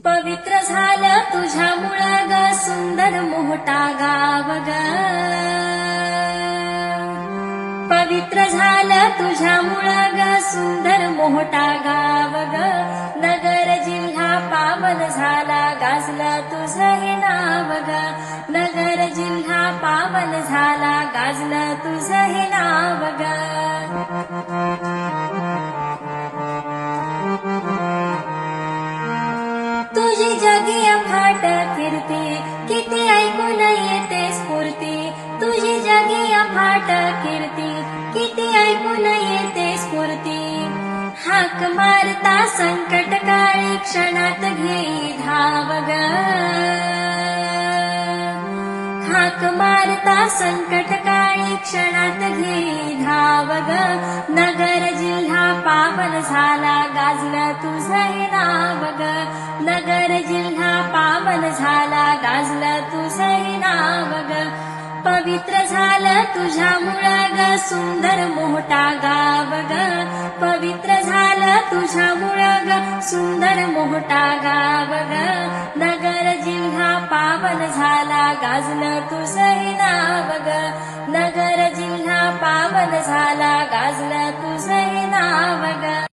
पवित्र झालं तुझ्यामुळं ग सुंदर मोठा गाव ग. पवित्र झालं तुझ्यामुळं ग सुंदर मोठा गाव ग. नगर जिल्हा पावन झाला गाजला तुझं हे नाव ग. नगर जिल्हा पावन झाला गाजलं तुझं हे नाव ग. तुझी जगी अफाट कीर्ती किती ऐकून येते स्फूर्ती. तुझी जगी अफाट कीर्ती किती ऐकून येते स्फूर्ती. हाक मारता संकट काळी क्षणात घेई धाव ग. हाक मारता संकट काळी क्षणात घेई धाव ग. नगर जिल्हा पावन झाला गाजलं तुझं हे नाव ग. नगर जिल्हा पावन झाला गाजलं तुझं हे नाव ग. पवित्र झालं तुझ्यामुळं ग सुंदर मोठा गाव ग. पवित्र झालं तुझ्यामुळं ग सुंदर मोठा गाव ग. नगर जिल्हा पावन झाला गाजलं तुझं हे नाव ग. नगर जिल्हा पावन झाला गाजलं तुझं हे नाव ग.